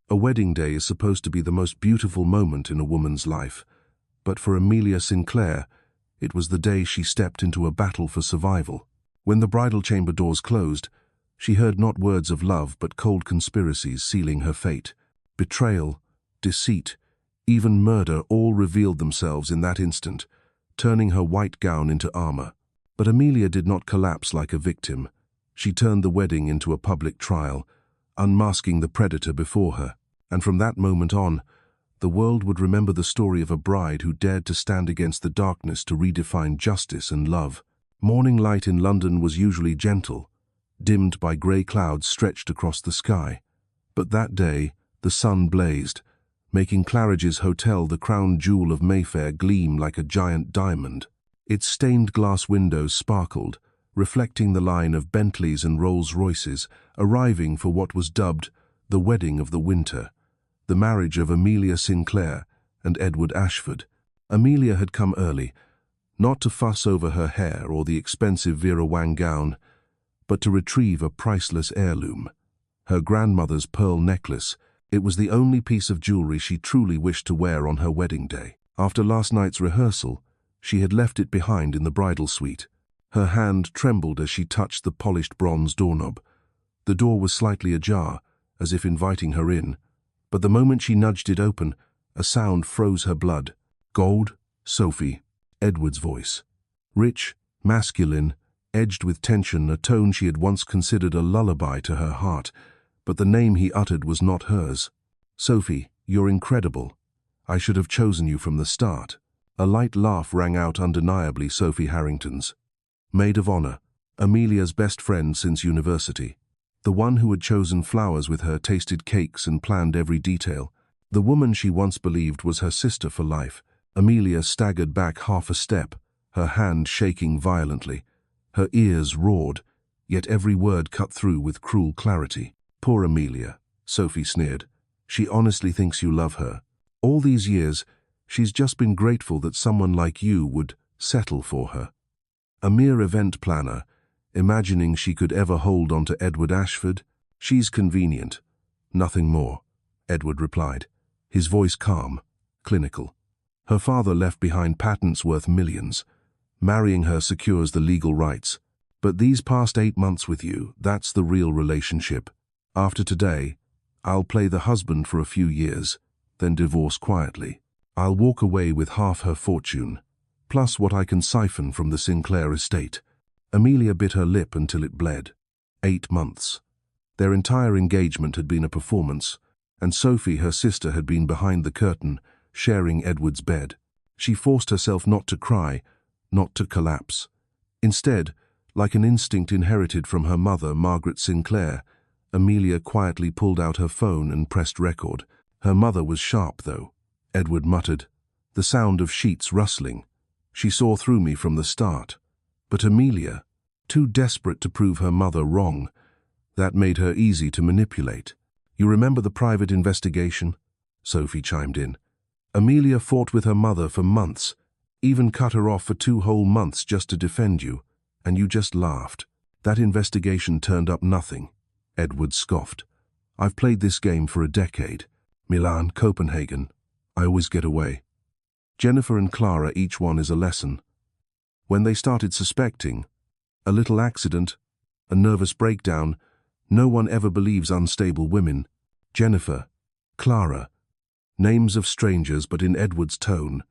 A wedding day is supposed to be the most beautiful moment in a woman's life, but for Amelia Sinclair, it was the day she stepped into a battle for survival. When the bridal chamber doors closed, she heard not words of love but cold conspiracies sealing her fate. Betrayal, deceit, even murder all revealed themselves in that instant, turning her white gown into armor. But Amelia did not collapse like a victim. She turned the wedding into a public trial, unmasking the predator before her. And from that moment on, the world would remember the story of a bride who dared to stand against the darkness to redefine justice and love. Morning light in London was usually gentle, dimmed by grey clouds stretched across the sky. But that day, the sun blazed, making Claridge's Hotel, the crown jewel of Mayfair, gleam like a giant diamond. Its stained glass windows sparkled, reflecting the line of Bentleys and Rolls-Royces arriving for what was dubbed the wedding of the winter, the marriage of Amelia Sinclair and Edward Ashford. Amelia had come early, not to fuss over her hair or the expensive Vera Wang gown, but to retrieve a priceless heirloom, her grandmother's pearl necklace. It was the only piece of jewelry she truly wished to wear on her wedding day. After last night's rehearsal, she had left it behind in the bridal suite. Her hand trembled as she touched the polished bronze doorknob. The door was slightly ajar, as if inviting her in, but the moment she nudged it open, a sound froze her blood. "Gold, Sophie," Edward's voice. Rich, masculine, edged with tension, a tone she had once considered a lullaby to her heart, but the name he uttered was not hers. "Sophie, you're incredible. I should have chosen you from the start." A light laugh rang out, undeniably Sophie Harrington's. Maid of honor, Amelia's best friend since university. The one who had chosen flowers with her, tasted cakes and planned every detail. The woman she once believed was her sister for life. Amelia staggered back half a step, her hand shaking violently. Her ears roared, yet every word cut through with cruel clarity. "Poor Amelia," Sophie sneered. "She honestly thinks you love her. All these years, she's just been grateful that someone like you would settle for her. A mere event planner, imagining she could ever hold on to Edward Ashford. She's convenient, nothing more," Edward replied, his voice calm, clinical. "Her father left behind patents worth millions. Marrying her secures the legal rights. But these past 8 months with you, that's the real relationship. After today, I'll play the husband for a few years, then divorce quietly. I'll walk away with half her fortune, plus what I can siphon from the Sinclair estate." Amelia bit her lip until it bled. 8 months. Their entire engagement had been a performance, and Sophie, her sister, had been behind the curtain, sharing Edward's bed. She forced herself not to cry, not to collapse. Instead, like an instinct inherited from her mother, Margaret Sinclair, Amelia quietly pulled out her phone and pressed record. Her mother was sharp, though. Edward muttered, "The sound of sheets rustling. She saw through me from the start." But Amelia, too desperate to prove her mother wrong, that made her easy to manipulate. "You remember the private investigation?" Sophie chimed in. "Amelia fought with her mother for months, even cut her off for 2 whole months just to defend you, and you just laughed. That investigation turned up nothing." Edward scoffed. "I've played this game for a decade. Milan, Copenhagen. I always get away. Jennifer and Clara, each one is a lesson. When they started suspecting, a little accident, a nervous breakdown, no one ever believes unstable women. Jennifer, Clara, names of strangers, but in Edward's tone,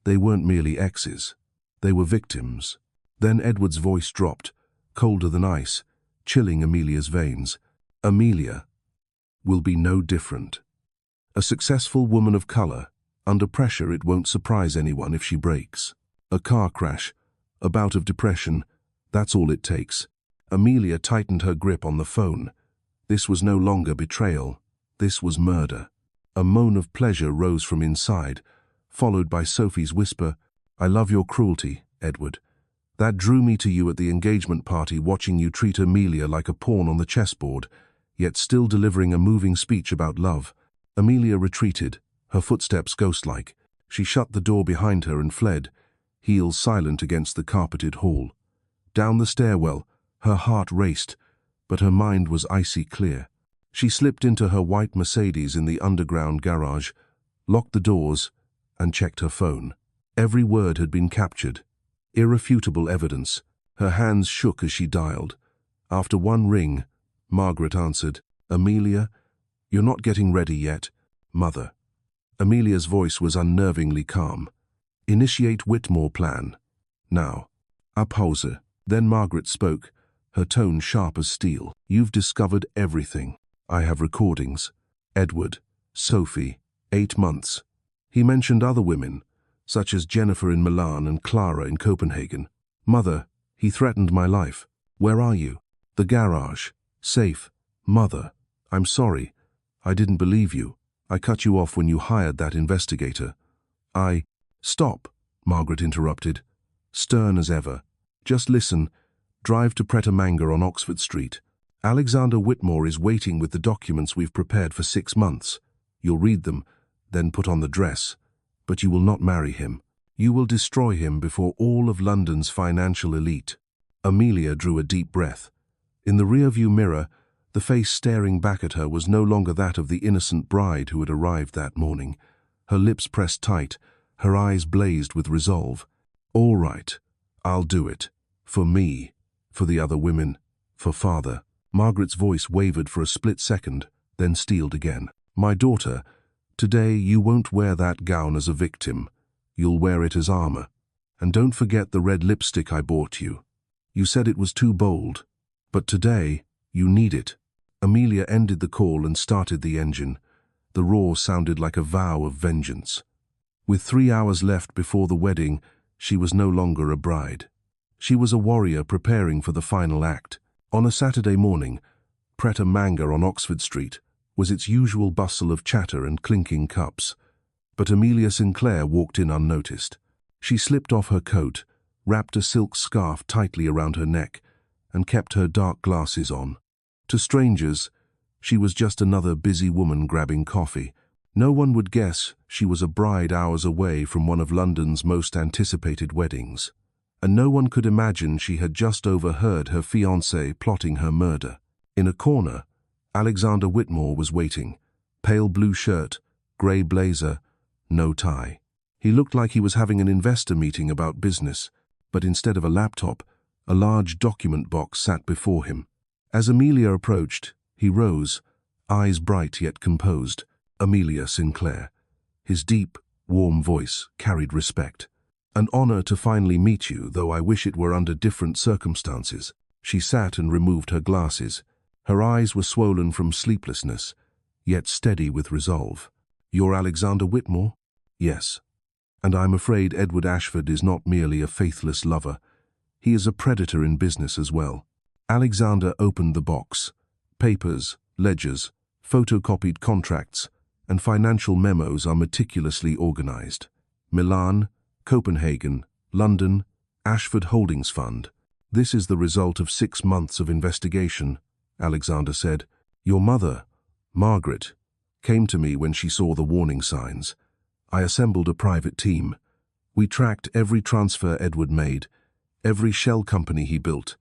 they weren't merely exes. They were victims." Then Edward's voice dropped, colder than ice, chilling Amelia's veins. "Amelia will be no different. A successful woman of color. Under pressure, it won't surprise anyone if she breaks. A car crash, a bout of depression, that's all it takes." Amelia tightened her grip on the phone. This was no longer betrayal. This was murder. A moan of pleasure rose from inside, followed by Sophie's whisper, "I love your cruelty, Edward. That drew me to you at the engagement party, watching you treat Amelia like a pawn on the chessboard, yet still delivering a moving speech about love." Amelia retreated, her footsteps ghost-like. She shut the door behind her and fled, heels silent against the carpeted hall. Down the stairwell, her heart raced, but her mind was icy clear. She slipped into her white Mercedes in the underground garage, locked the doors, and checked her phone. Every word had been captured. Irrefutable evidence. Her hands shook as she dialed. After one ring, Margaret answered. "Amelia, you're not getting ready yet, Mother." Amelia's voice was unnervingly calm. "Initiate Whitmore plan. Now." Abhause. Then Margaret spoke, her tone sharp as steel. "You've discovered everything. I have recordings. Edward, Sophie, 8 months. He mentioned other women, such as Jennifer in Milan and Clara in Copenhagen. Mother, he threatened my life. Where are you?" "The garage. Safe. Mother, I'm sorry. I didn't believe you. I cut you off when you hired that investigator. Stop," Margaret interrupted, stern as ever. "Just listen. Drive to Pret a Manger on Oxford Street. Alexander Whitmore is waiting with the documents we've prepared for 6 months. You'll read them, then put on the dress. But you will not marry him. You will destroy him before all of London's financial elite." Amelia drew a deep breath. In the rearview mirror, the face staring back at her was no longer that of the innocent bride who had arrived that morning. Her lips pressed tight, her eyes blazed with resolve. "All right, I'll do it. For me, for the other women, for Father." Margaret's voice wavered for a split second, then steeled again. "My daughter, today you won't wear that gown as a victim. You'll wear it as armor. And don't forget the red lipstick I bought you. You said it was too bold, but today you need it." Amelia ended the call and started the engine. The roar sounded like a vow of vengeance. With 3 hours left before the wedding, she was no longer a bride. She was a warrior preparing for the final act. On a Saturday morning, Pret a Manger on Oxford Street was its usual bustle of chatter and clinking cups. But Amelia Sinclair walked in unnoticed. She slipped off her coat, wrapped a silk scarf tightly around her neck, and kept her dark glasses on. To strangers, she was just another busy woman grabbing coffee. No one would guess she was a bride hours away from one of London's most anticipated weddings. And no one could imagine she had just overheard her fiancé plotting her murder. In a corner, Alexander Whitmore was waiting. Pale blue shirt, grey blazer, no tie. He looked like he was having an investor meeting about business, but instead of a laptop, a large document box sat before him. As Amelia approached, he rose, eyes bright yet composed. "Amelia Sinclair." His deep, warm voice carried respect. "An honor to finally meet you, though I wish it were under different circumstances." She sat and removed her glasses. Her eyes were swollen from sleeplessness, yet steady with resolve. "You're Alexander Whitmore?" "Yes. And I'm afraid Edward Ashford is not merely a faithless lover. He is a predator in business as well." Alexander opened the box. Papers, ledgers, photocopied contracts, and financial memos are meticulously organized. Milan, Copenhagen, London, Ashford Holdings Fund. "This is the result of 6 months of investigation," Alexander said. "Your mother, Margaret, came to me when she saw the warning signs. I assembled a private team. We tracked every transfer Edward made, every shell company he built,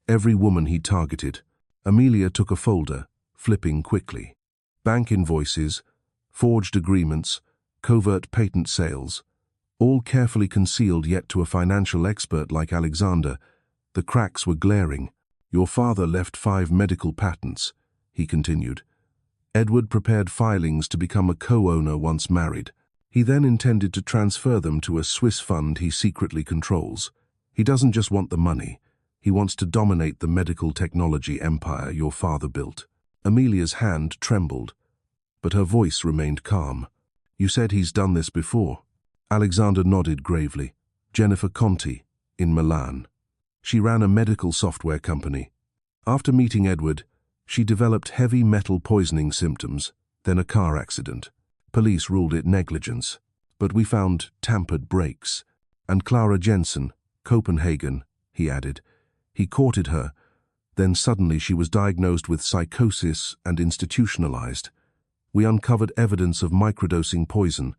every woman he targeted." Amelia took a folder, flipping quickly. Bank invoices, forged agreements, covert patent sales, all carefully concealed, yet to a financial expert like Alexander, the cracks were glaring. "Your father left 5 medical patents," he continued. "Edward prepared filings to become a co-owner once married. He then intended to transfer them to a Swiss fund he secretly controls. He doesn't just want the money. He wants to dominate the medical technology empire your father built." Amelia's hand trembled, but her voice remained calm. "You said he's done this before." Alexander nodded gravely. "Jennifer Conti, in Milan. She ran a medical software company. After meeting Edward, she developed heavy metal poisoning symptoms, then a car accident. Police ruled it negligence, but we found tampered brakes. And Clara Jensen, Copenhagen," he added. "He courted her, then suddenly she was diagnosed with psychosis and institutionalized. We uncovered evidence of microdosing poison,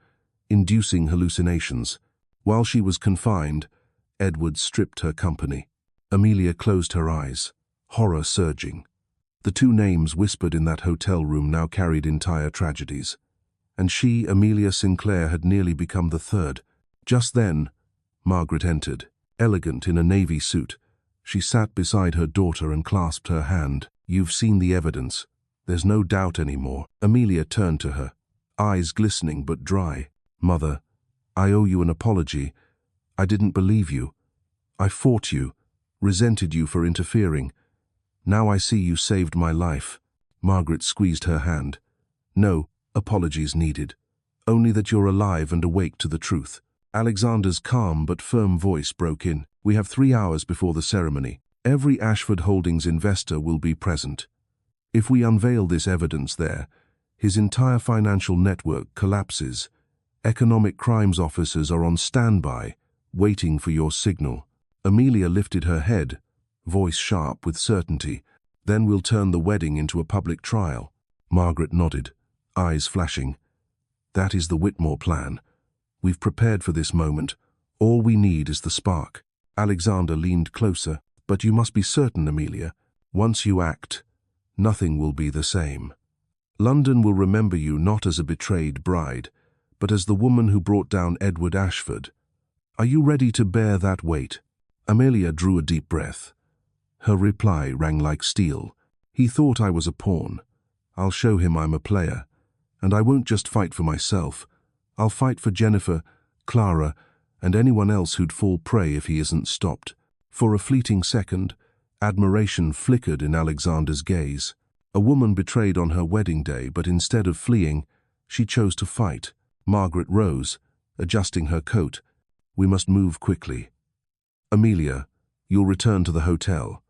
inducing hallucinations. While she was confined, Edward stripped her company." Amelia closed her eyes, horror surging. The two names whispered in that hotel room now carried entire tragedies. And she, Amelia Sinclair, had nearly become the third. Just then, Margaret entered, elegant in a navy suit. She sat beside her daughter and clasped her hand. "You've seen the evidence. There's no doubt anymore." Amelia turned to her, eyes glistening but dry. "Mother, I owe you an apology. I didn't believe you. I fought you, resented you for interfering. Now I see you saved my life." Margaret squeezed her hand. "No apologies needed. Only that you're alive and awake to the truth." Alexander's calm but firm voice broke in. "We have 3 hours before the ceremony. Every Ashford Holdings investor will be present. If we unveil this evidence there, his entire financial network collapses. Economic crimes officers are on standby, waiting for your signal." Amelia lifted her head, voice sharp with certainty. "Then we'll turn the wedding into a public trial." Margaret nodded, eyes flashing. "That is the Whitmore plan. We've prepared for this moment. All we need is the spark." Alexander leaned closer. "But you must be certain, Amelia. Once you act, nothing will be the same. London will remember you not as a betrayed bride, but as the woman who brought down Edward Ashford. Are you ready to bear that weight?" Amelia drew a deep breath. Her reply rang like steel. "He thought I was a pawn. I'll show him I'm a player. And I won't just fight for myself. I'll fight for Jennifer, Clara, and anyone else who'd fall prey if he isn't stopped." For a fleeting second, admiration flickered in Alexander's gaze. A woman betrayed on her wedding day, but instead of fleeing, she chose to fight. Margaret rose, adjusting her coat. "We must move quickly. Amelia, you'll return to the hotel.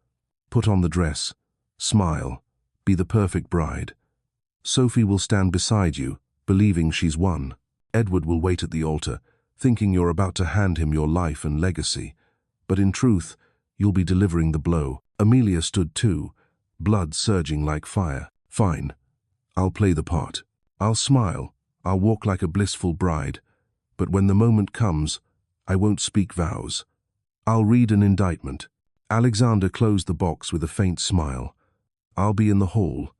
Put on the dress. Smile. Be the perfect bride. Sophie will stand beside you, believing she's won. Edward will wait at the altar, thinking you're about to hand him your life and legacy. But in truth, you'll be delivering the blow." Amelia stood too, blood surging like fire. "Fine. I'll play the part. I'll smile. I'll walk like a blissful bride. But when the moment comes, I won't speak vows. I'll read an indictment." Alexander closed the box with a faint smile. "I'll be in the hall.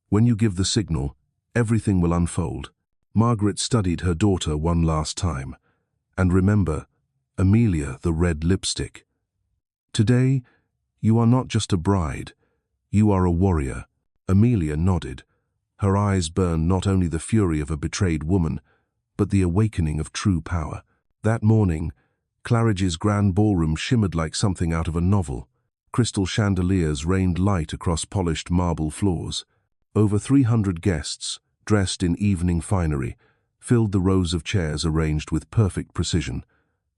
When you give the signal, everything will unfold." Margaret studied her daughter one last time. "And remember, Amelia, the red lipstick. Today, you are not just a bride. You are a warrior." Amelia nodded. Her eyes burned not only the fury of a betrayed woman, but the awakening of true power. That morning, Claridge's grand ballroom shimmered like something out of a novel. Crystal chandeliers rained light across polished marble floors. Over 300 guests, dressed in evening finery, filled the rows of chairs arranged with perfect precision.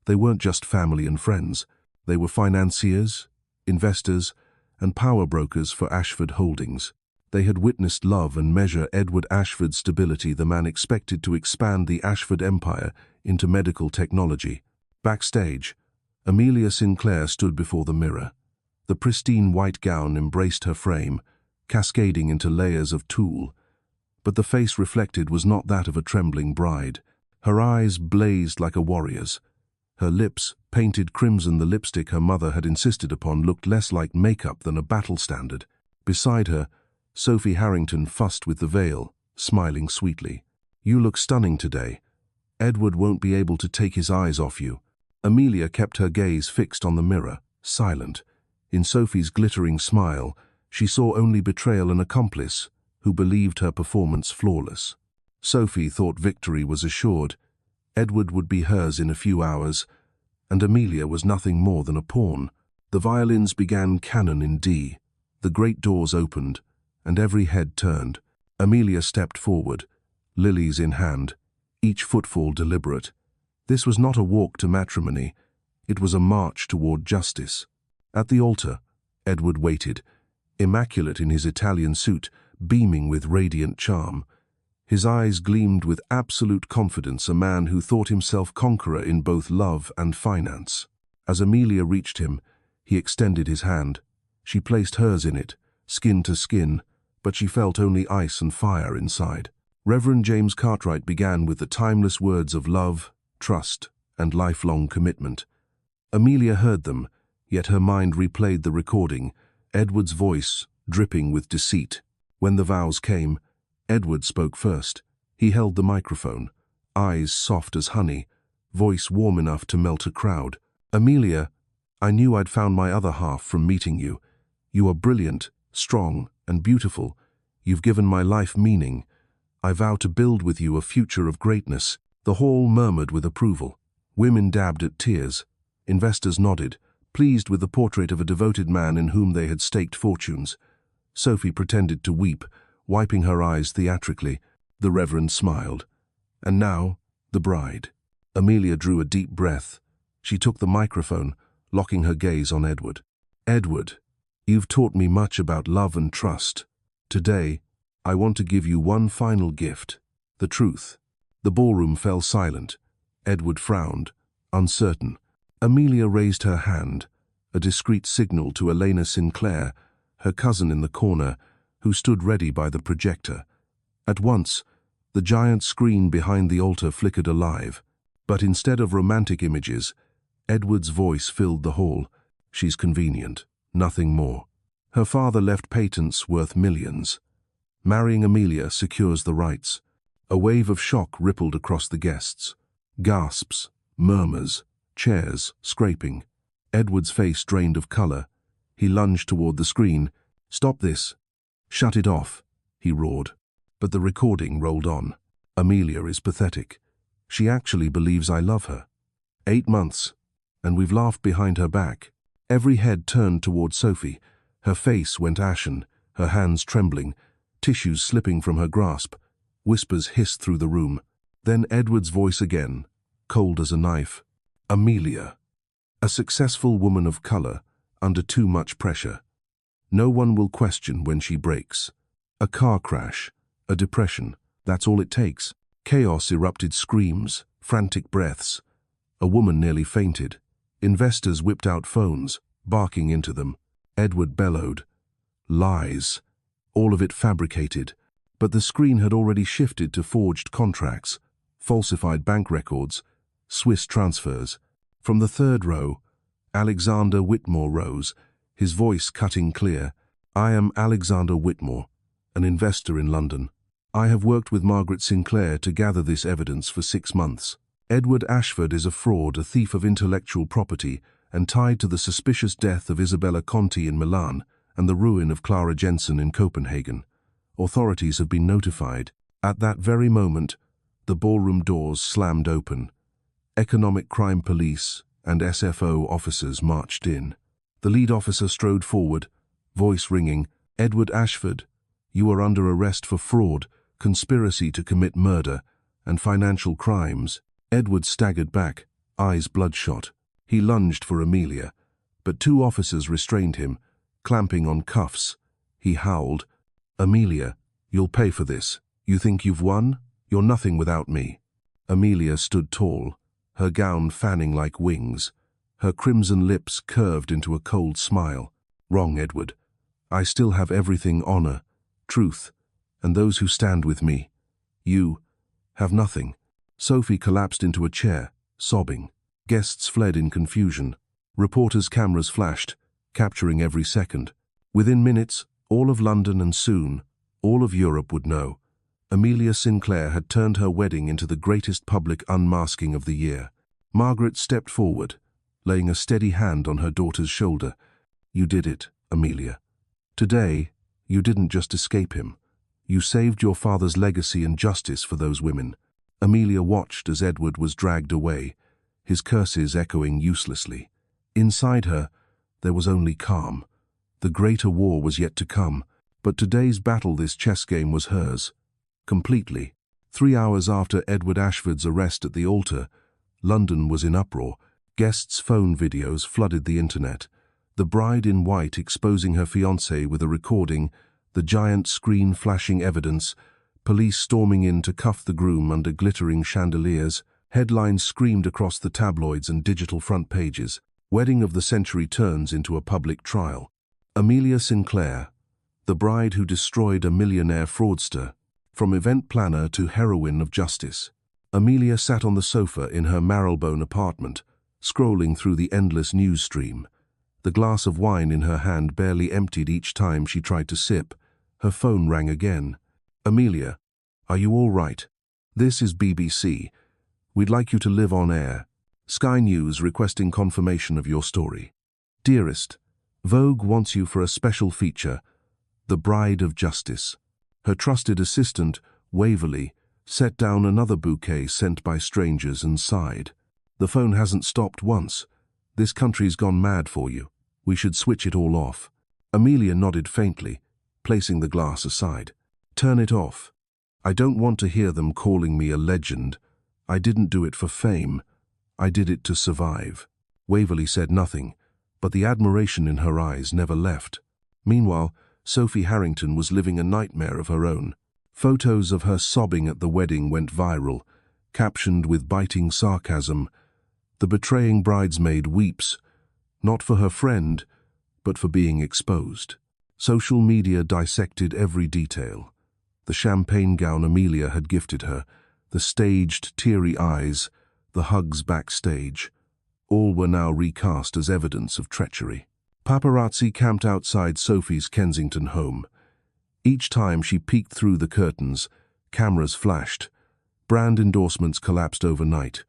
They weren't just family and friends. They were financiers, investors, and power brokers for Ashford Holdings. They had witnessed love and measure Edward Ashford's stability, the man expected to expand the Ashford empire into medical technology. Backstage, Amelia Sinclair stood before the mirror. The pristine white gown embraced her frame, cascading into layers of tulle. But the face reflected was not that of a trembling bride. Her eyes blazed like a warrior's. Her lips, painted crimson, the lipstick her mother had insisted upon, looked less like makeup than a battle standard. Beside her, Sophie Harrington fussed with the veil, smiling sweetly. "You look stunning today. Edward won't be able to take his eyes off you." Amelia kept her gaze fixed on the mirror, silent. In Sophie's glittering smile, she saw only betrayal, an accomplice who believed her performance flawless. Sophie thought victory was assured. Edward would be hers in a few hours, and Amelia was nothing more than a pawn. The violins began canon in D. The great doors opened, and every head turned. Amelia stepped forward, lilies in hand, each footfall deliberate. This was not a walk to matrimony. It was a march toward justice. At the altar, Edward waited, immaculate in his Italian suit, beaming with radiant charm. His eyes gleamed with absolute confidence, a man who thought himself conqueror in both love and finance. As Amelia reached him, he extended his hand. She placed hers in it, skin to skin, but she felt only ice and fire inside. Reverend James Cartwright began with the timeless words of love, trust, and lifelong commitment. Amelia heard them, yet her mind replayed the recording, Edward's voice, dripping with deceit. When the vows came, Edward spoke first. He held the microphone, eyes soft as honey, voice warm enough to melt a crowd. "Amelia, I knew I'd found my other half from meeting you. You are brilliant, strong, and beautiful. You've given my life meaning. I vow to build with you a future of greatness." The hall murmured with approval. Women dabbed at tears. Investors nodded, pleased with the portrait of a devoted man in whom they had staked fortunes. Sophie pretended to weep, wiping her eyes theatrically. The Reverend smiled. And now, the bride. Amelia drew a deep breath. She took the microphone, locking her gaze on Edward. "Edward, you've taught me much about love and trust. Today, I want to give you one final gift, the truth." The ballroom fell silent. Edward frowned, uncertain. Amelia raised her hand, a discreet signal to Amelia Sinclair, her cousin in the corner, who stood ready by the projector. At once, the giant screen behind the altar flickered alive. But instead of romantic images, Edward's voice filled the hall. "She's convenient, nothing more. Her father left patents worth millions. Marrying Amelia secures the rights." A wave of shock rippled across the guests. Gasps, murmurs, chairs scraping. Edward's face drained of color. He lunged toward the screen. "Stop this. Shut it off," he roared. But the recording rolled on. "Amelia is pathetic. She actually believes I love her. 8 months, and we've laughed behind her back." Every head turned toward Sophie. Her face went ashen, her hands trembling, tissues slipping from her grasp. Whispers hissed through the room. Then Edward's voice again, cold as a knife. "Amelia, a successful woman of color, under too much pressure. No one will question when she breaks. A car crash, a depression, that's all it takes." Chaos erupted, screams, frantic breaths. A woman nearly fainted. Investors whipped out phones, barking into them. Edward bellowed. Lies. All of it fabricated. But the screen had already shifted to forged contracts, falsified bank records, Swiss transfers. From the third row, Alexander Whitmore rose, his voice cutting clear. "I am Alexander Whitmore, an investor in London. I have worked with Margaret Sinclair to gather this evidence for 6 months. Edward Ashford is a fraud, a thief of intellectual property, and tied to the suspicious death of Isabella Conti in Milan and the ruin of Clara Jensen in Copenhagen. Authorities have been notified." At that very moment, the ballroom doors slammed open. Economic Crime Police and SFO officers marched in. The lead officer strode forward, voice ringing. "Edward Ashford, you are under arrest for fraud, conspiracy to commit murder, and financial crimes." Edward staggered back, eyes bloodshot. He lunged for Amelia, but 2 officers restrained him, clamping on cuffs. He howled, "Amelia, you'll pay for this. You think you've won? You're nothing without me." Amelia stood tall, her gown fanning like wings. Her crimson lips curved into a cold smile. "Wrong, Edward. I still have everything: honor, truth, and those who stand with me. You have nothing." Sophie collapsed into a chair, sobbing. Guests fled in confusion. Reporters' cameras flashed, capturing every second. Within minutes, all of London and soon, all of Europe would know. Amelia Sinclair had turned her wedding into the greatest public unmasking of the year. Margaret stepped forward, laying a steady hand on her daughter's shoulder. "You did it, Amelia. Today, you didn't just escape him. You saved your father's legacy and justice for those women." Amelia watched as Edward was dragged away, his curses echoing uselessly. Inside her, there was only calm. The greater war was yet to come, but today's battle, this chess game, was hers. Completely. 3 hours after Edward Ashford's arrest at the altar, London was in uproar. Guests' phone videos flooded the internet. The bride in white exposing her fiancé with a recording, the giant screen flashing evidence, police storming in to cuff the groom under glittering chandeliers. Headlines screamed across the tabloids and digital front pages. Wedding of the century turns into a public trial. Amelia Sinclair, the bride who destroyed a millionaire fraudster, from event planner to heroine of justice. Amelia sat on the sofa in her Marylebone apartment, scrolling through the endless news stream. The glass of wine in her hand barely emptied each time she tried to sip. Her phone rang again. "Amelia, are you all right? This is BBC. We'd like you to live on air. Sky News requesting confirmation of your story. Dearest, Vogue wants you for a special feature, The Bride of Justice." Her trusted assistant, Waverley, set down another bouquet sent by strangers and sighed. "The phone hasn't stopped once. This country's gone mad for you. We should switch it all off." Amelia nodded faintly, placing the glass aside. "Turn it off. I don't want to hear them calling me a legend. I didn't do it for fame. I did it to survive." Waverley said nothing, but the admiration in her eyes never left. Meanwhile, Sophie Harrington was living a nightmare of her own. Photos of her sobbing at the wedding went viral, captioned with biting sarcasm, "The betraying bridesmaid weeps, not for her friend, but for being exposed." Social media dissected every detail. The champagne gown Amelia had gifted her, the staged, teary eyes, the hugs backstage. All were now recast as evidence of treachery. Paparazzi camped outside Sophie's Kensington home. Each time she peeked through the curtains, cameras flashed. Brand endorsements collapsed overnight.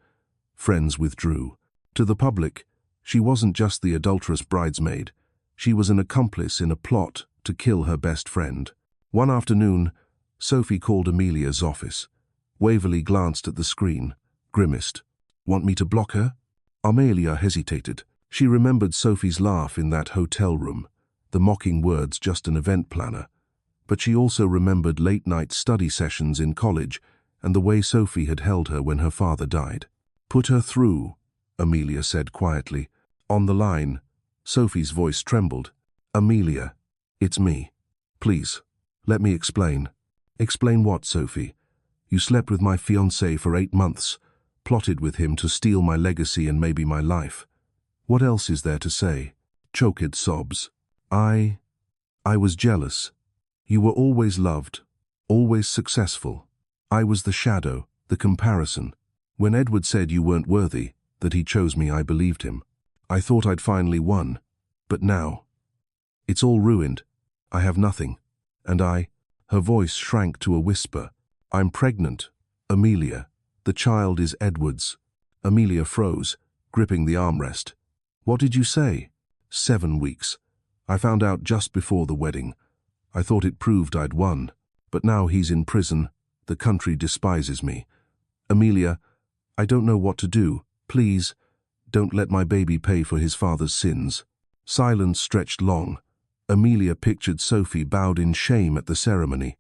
Friends withdrew. To the public, she wasn't just the adulterous bridesmaid. She was an accomplice in a plot to kill her best friend. One afternoon, Sophie called Amelia's office. Waverley glanced at the screen, grimaced. "Want me to block her?" Amelia hesitated. She remembered Sophie's laugh in that hotel room, the mocking words just an event planner. But she also remembered late-night study sessions in college and the way Sophie had held her when her father died. "Put her through," Amelia said quietly. On the line, Sophie's voice trembled. "Amelia, it's me. Please, let me explain." "Explain what, Sophie? You slept with my fiancé for 8 months, plotted with him to steal my legacy and maybe my life. What else is there to say?" Choked sobs. I was jealous. You were always loved, always successful. I was the shadow, the comparison. When Edward said you weren't worthy, that he chose me, I believed him. I thought I'd finally won. But now, it's all ruined. I have nothing. And her voice shrank to a whisper. "I'm pregnant, Amelia. The child is Edward's." Amelia froze, gripping the armrest. "What did you say?" 7 weeks. I found out just before the wedding. I thought it proved I'd won. But now he's in prison. The country despises me. Amelia, I don't know what to do. Please, don't let my baby pay for his father's sins." Silence stretched long. Amelia pictured Sophie bowed in shame at the ceremony.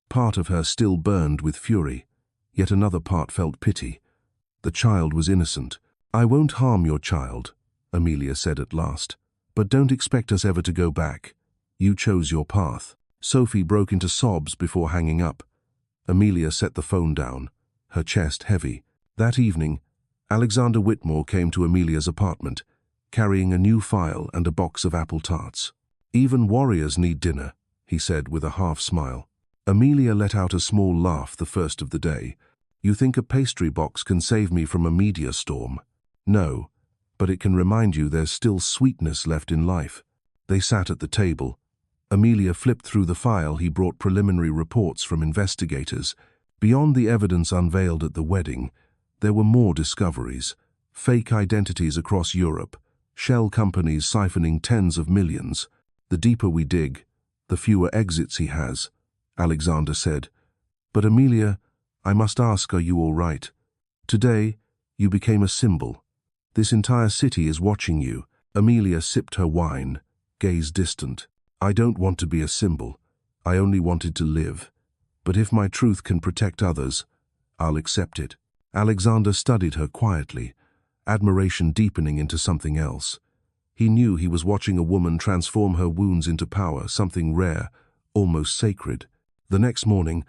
Part of her still burned with fury, yet another part felt pity. The child was innocent. "I won't harm your child," Amelia said at last. "But don't expect us ever to go back. You chose your path." Sophie broke into sobs before hanging up. Amelia set the phone down, her chest heavy. That evening, Alexander Whitmore came to Amelia's apartment, carrying a new file and a box of apple tarts. "Even warriors need dinner," he said with a half-smile. Amelia let out a small laugh the first of the day. "You think a pastry box can save me from a media storm? No, but it can remind you there's still sweetness left in life." They sat at the table. Amelia flipped through the file. He brought preliminary reports from investigators. Beyond the evidence unveiled at the wedding, there were more discoveries. Fake identities across Europe, shell companies siphoning tens of millions. "The deeper we dig, the fewer exits he has," Alexander said. "But Amelia, I must ask, are you all right? Today, you became a symbol. This entire city is watching you." Amelia sipped her wine, gaze distant. "I don't want to be a symbol. I only wanted to live. But if my truth can protect others, I'll accept it." Alexander studied her quietly, admiration deepening into something else. He knew he was watching a woman transform her wounds into power, something rare, almost sacred. The next morning,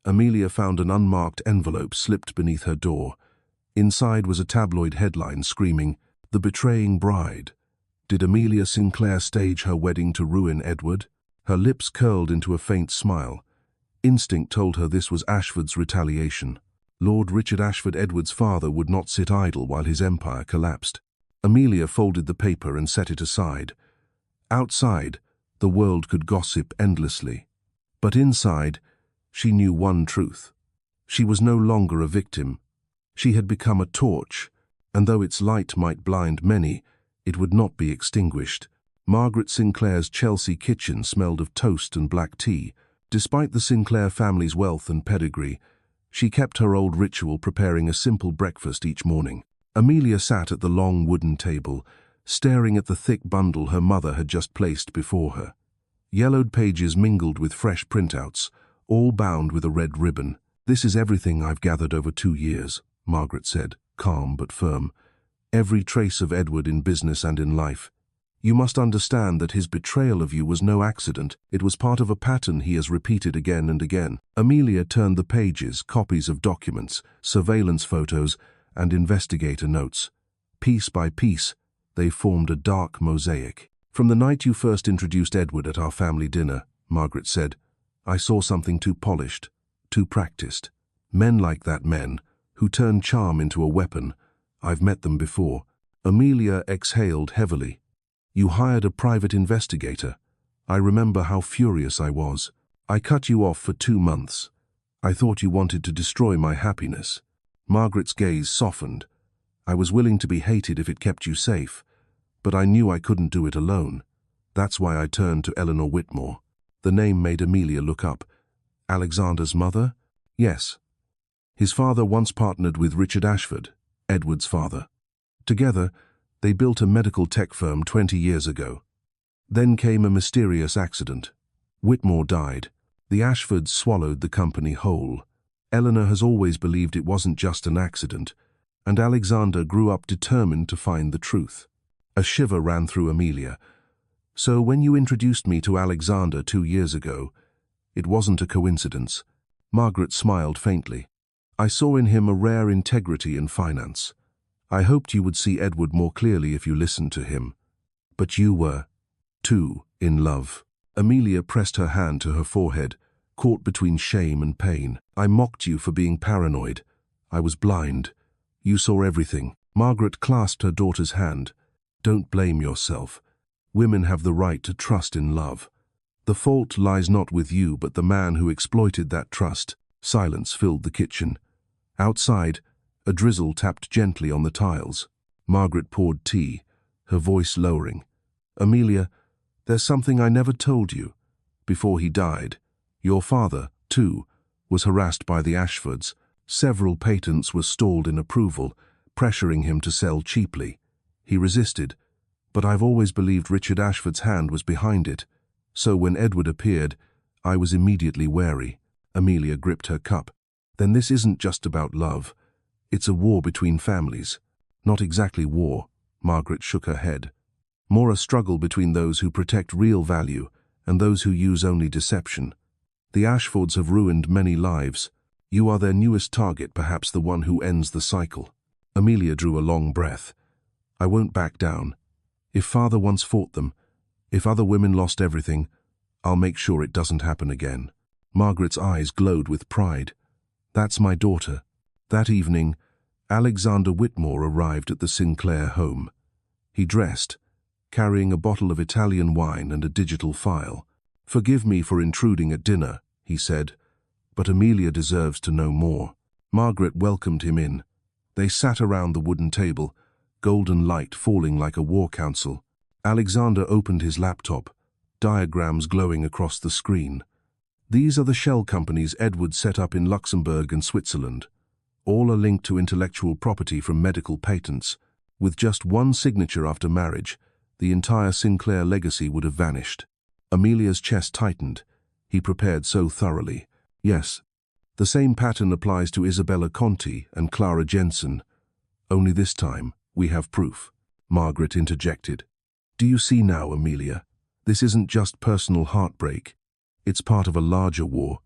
Amelia found an unmarked envelope slipped beneath her door. Inside was a tabloid headline screaming, "The Betraying Bride." Did Amelia Sinclair stage her wedding to ruin Edward? Her lips curled into a faint smile. Instinct told her this was Ashford's retaliation. Lord Richard Ashford, Edward's father, would not sit idle while his empire collapsed. Amelia folded the paper and set it aside. Outside, the world could gossip endlessly. But inside, she knew one truth. She was no longer a victim. She had become a torch, and though its light might blind many, it would not be extinguished. Margaret Sinclair's Chelsea kitchen smelled of toast and black tea. Despite the Sinclair family's wealth and pedigree, she kept her old ritual, preparing a simple breakfast each morning. Amelia sat at the long wooden table, staring at the thick bundle her mother had just placed before her. Yellowed pages mingled with fresh printouts, all bound with a red ribbon. "This is everything I've gathered over 2 years," Margaret said, calm but firm. "Every trace of Edward in business and in life. You must understand that his betrayal of you was no accident. It was part of a pattern he has repeated again and again." Amelia turned the pages, copies of documents, surveillance photos, and investigator notes. Piece by piece, they formed a dark mosaic. "From the night you first introduced Edward at our family dinner," Margaret said, "I saw something too polished, too practiced. Men like that, men, who turn charm into a weapon. I've met them before." Amelia exhaled heavily. "You hired a private investigator. I remember how furious I was. I cut you off for 2 months. I thought you wanted to destroy my happiness." Margaret's gaze softened. "I was willing to be hated if it kept you safe, but I knew I couldn't do it alone. That's why I turned to Eleanor Whitmore." The name made Amelia look up. "Alexander's mother?" "Yes. His father once partnered with Richard Ashford, Edward's father. Together, they built a medical tech firm 20 years ago. Then came a mysterious accident. Whitmore died. The Ashfords swallowed the company whole. Eleanor has always believed it wasn't just an accident, and Alexander grew up determined to find the truth." A shiver ran through Amelia. "So when you introduced me to Alexander 2 years ago, it wasn't a coincidence." Margaret smiled faintly. "I saw in him a rare integrity and finance. I hoped you would see Edward more clearly if you listened to him. But you were, too, in love." Amelia pressed her hand to her forehead, caught between shame and pain. "I mocked you for being paranoid. I was blind. You saw everything." Margaret clasped her daughter's hand. "Don't blame yourself. Women have the right to trust in love. The fault lies not with you, but the man who exploited that trust." Silence filled the kitchen. Outside, a drizzle tapped gently on the tiles. Margaret poured tea, her voice lowering. "Amelia, there's something I never told you. Before he died, your father, too, was harassed by the Ashfords. Several patents were stalled in approval, pressuring him to sell cheaply. He resisted, but I've always believed Richard Ashford's hand was behind it. So when Edward appeared, I was immediately wary." Amelia gripped her cup. "Then this isn't just about love. It's a war between families." "Not exactly war," Margaret shook her head. "More a struggle between those who protect real value and those who use only deception. The Ashfords have ruined many lives. You are their newest target, perhaps the one who ends the cycle." Amelia drew a long breath. "I won't back down. If father once fought them, if other women lost everything, I'll make sure it doesn't happen again." Margaret's eyes glowed with pride. "That's my daughter." That evening, Alexander Whitmore arrived at the Sinclair home. He dressed, carrying a bottle of Italian wine and a digital file. "Forgive me for intruding at dinner," he said, "but Amelia deserves to know more." Margaret welcomed him in. They sat around the wooden table, golden light falling like a war council. Alexander opened his laptop, diagrams glowing across the screen. "These are the shell companies Edward set up in Luxembourg and Switzerland. All are linked to intellectual property from medical patents. With just one signature after marriage, the entire Sinclair legacy would have vanished." Amelia's chest tightened. He prepared so thoroughly. "Yes, the same pattern applies to Isabella Conti and Clara Jensen. Only this time, we have proof." Margaret interjected. "Do you see now, Amelia? This isn't just personal heartbreak. It's part of a larger war,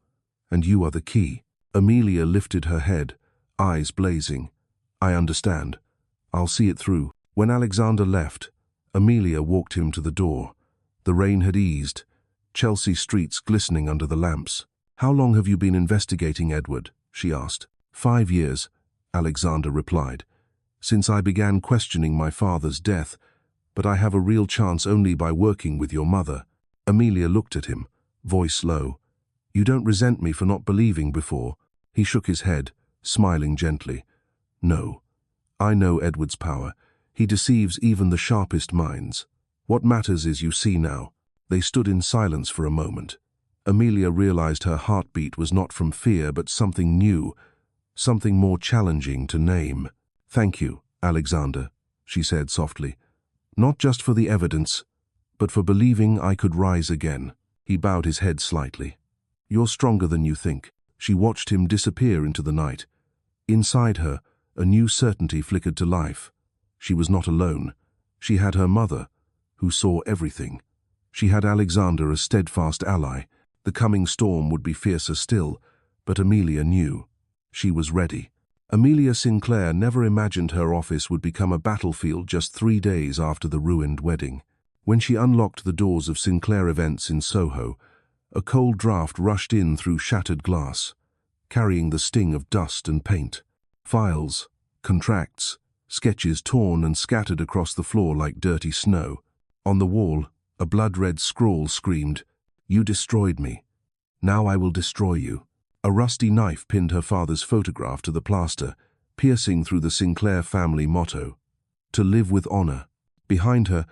and you are the key." Amelia lifted her head, eyes blazing. "I understand. I'll see it through." When Alexander left, Amelia walked him to the door. The rain had eased, Chelsea streets glistening under the lamps. "How long have you been investigating Edward?" she asked. 5 years, Alexander replied. since I began questioning my father's death, but I have a real chance only by working with your mother." Amelia looked at him, voice low. "You don't resent me for not believing before?" He shook his head, smiling gently. "No. I know Edward's power. He deceives even the sharpest minds. What matters is you see now." They stood in silence for a moment. Amelia realized her heartbeat was not from fear but something new, something more challenging to name. "Thank you, Alexander," she said softly. "Not just for the evidence, but for believing I could rise again." He bowed his head slightly. "You're stronger than you think." She watched him disappear into the night. Inside her, a new certainty flickered to life. She was not alone. She had her mother, who saw everything. She had Alexander, a steadfast ally. The coming storm would be fiercer still, but Amelia knew. She was ready. Amelia Sinclair never imagined her office would become a battlefield just 3 days after the ruined wedding. When she unlocked the doors of Sinclair Events in Soho, a cold draft rushed in through shattered glass, carrying the sting of dust and paint. Files, contracts, sketches torn and scattered across the floor like dirty snow. On the wall, a blood-red scrawl screamed, "You destroyed me. Now I will destroy you." A rusty knife pinned her father's photograph to the plaster, piercing through the Sinclair family motto, "To live with honor." Behind her,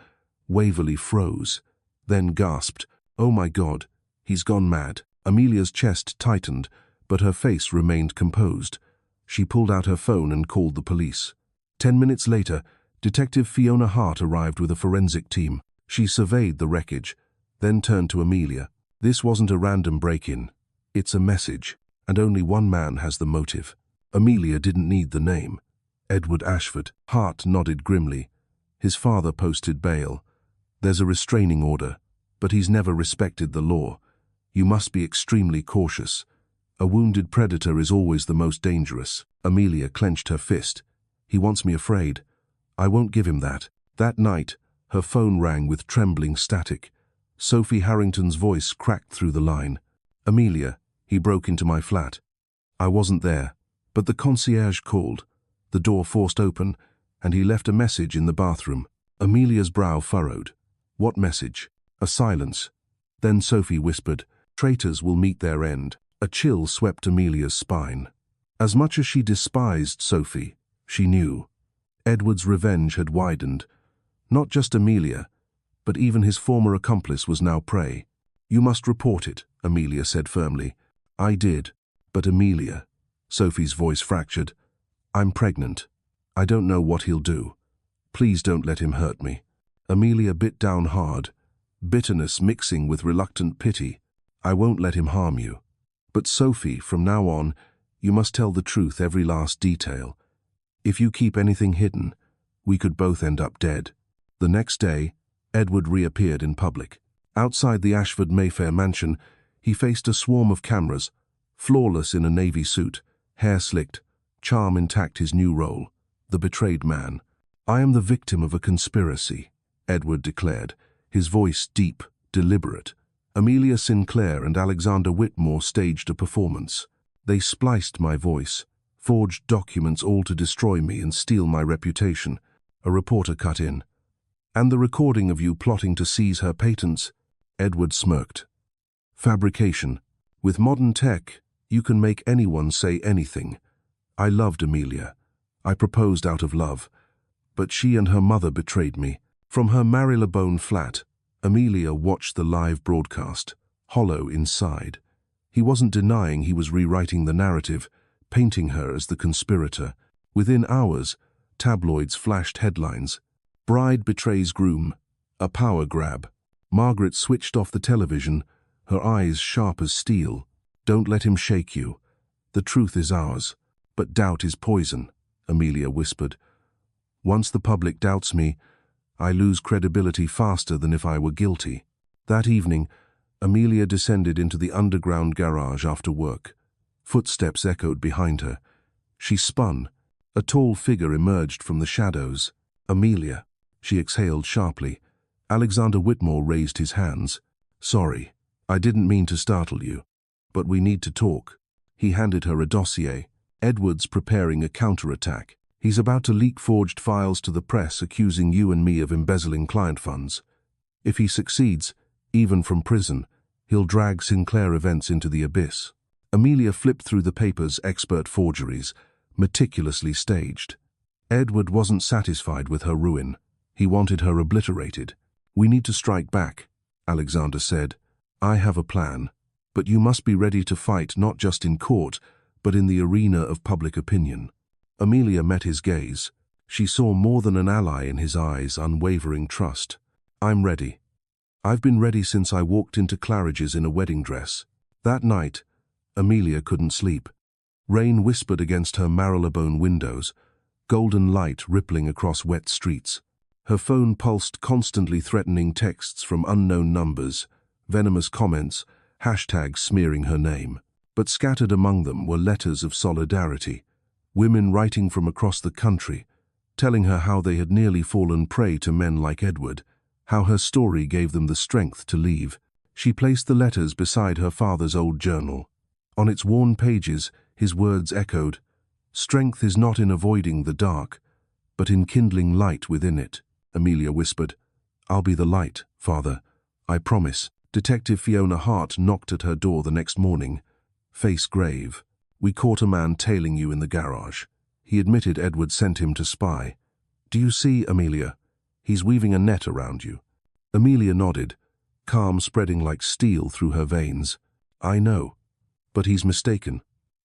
Waverley froze, then gasped, "Oh my God, he's gone mad." Amelia's chest tightened, but her face remained composed. She pulled out her phone and called the police. 10 minutes later, Detective Fiona Hart arrived with a forensic team. She surveyed the wreckage, then turned to Amelia. "This wasn't a random break-in. It's a message, and only one man has the motive." Amelia didn't need the name. Edward Ashford. Hart nodded grimly. "His father posted bail. There's a restraining order, but he's never respected the law. You must be extremely cautious. A wounded predator is always the most dangerous." Amelia clenched her fist. "He wants me afraid. I won't give him that." That night, her phone rang with trembling static. Sophie Harrington's voice cracked through the line. "Amelia, he broke into my flat. I wasn't there, but the concierge called. The door forced open, and he left a message in the bathroom." Amelia's brow furrowed. "What message?" A silence. Then Sophie whispered, "Traitors will meet their end." A chill swept Amelia's spine. As much as she despised Sophie, she knew. Edward's revenge had widened. Not just Amelia, but even his former accomplice was now prey. "You must report it," Amelia said firmly. "I did, but Amelia," Sophie's voice fractured, "I'm pregnant. I don't know what he'll do. Please don't let him hurt me." Amelia bit down hard, bitterness mixing with reluctant pity. "I won't let him harm you. But Sophie, from now on, you must tell the truth, every last detail. If you keep anything hidden, we could both end up dead." The next day, Edward reappeared in public. Outside the Ashford Mayfair mansion, he faced a swarm of cameras, flawless in a navy suit, hair slicked, charm intact, his new role, the betrayed man. "I am the victim of a conspiracy," Edward declared, his voice deep, deliberate. "Amelia Sinclair and Alexander Whitmore staged a performance. They spliced my voice, forged documents, all to destroy me and steal my reputation." A reporter cut in. "And the recording of you plotting to seize her patents?" Edward smirked. "Fabrication. With modern tech, you can make anyone say anything. I loved Amelia. I proposed out of love. But she and her mother betrayed me." From her Marylebone flat, Amelia watched the live broadcast, hollow inside. He wasn't denying he was rewriting the narrative, painting her as the conspirator. Within hours, tabloids flashed headlines. "Bride betrays groom. A power grab." Margaret switched off the television, her eyes sharp as steel. "Don't let him shake you. The truth is ours. But doubt is poison," Amelia whispered. "Once the public doubts me, I lose credibility faster than if I were guilty." That evening, Amelia descended into the underground garage after work. Footsteps echoed behind her. She spun. A tall figure emerged from the shadows. "Amelia," she exhaled sharply. Alexander Whitmore raised his hands. "Sorry, I didn't mean to startle you, but we need to talk." He handed her a dossier. "Edward's preparing a counterattack. He's about to leak forged files to the press accusing you and me of embezzling client funds. If he succeeds, even from prison, he'll drag Sinclair events into the abyss. Amelia flipped through the paper's expert forgeries, meticulously staged. Edward wasn't satisfied with her ruin. He wanted her obliterated. "We need to strike back," Alexander said. "I have a plan, but you must be ready to fight not just in court, but in the arena of public opinion." Amelia met his gaze. She saw more than an ally in his eyes, unwavering trust. "I'm ready. I've been ready since I walked into Claridge's in a wedding dress." That night, Amelia couldn't sleep. Rain whispered against her Marylebone windows, golden light rippling across wet streets. Her phone pulsed constantly, threatening texts from unknown numbers, venomous comments, hashtags smearing her name. But scattered among them were letters of solidarity, women writing from across the country, telling her how they had nearly fallen prey to men like Edward, how her story gave them the strength to leave. She placed the letters beside her father's old journal. On its worn pages, his words echoed, "Strength is not in avoiding the dark, but in kindling light within it." Amelia whispered, "I'll be the light, Father. I promise." Detective Fiona Hart knocked at her door the next morning, face grave. "We caught a man tailing you in the garage. He admitted Edward sent him to spy. Do you see, Amelia? He's weaving a net around you." Amelia nodded, calm spreading like steel through her veins. "I know, but he's mistaken.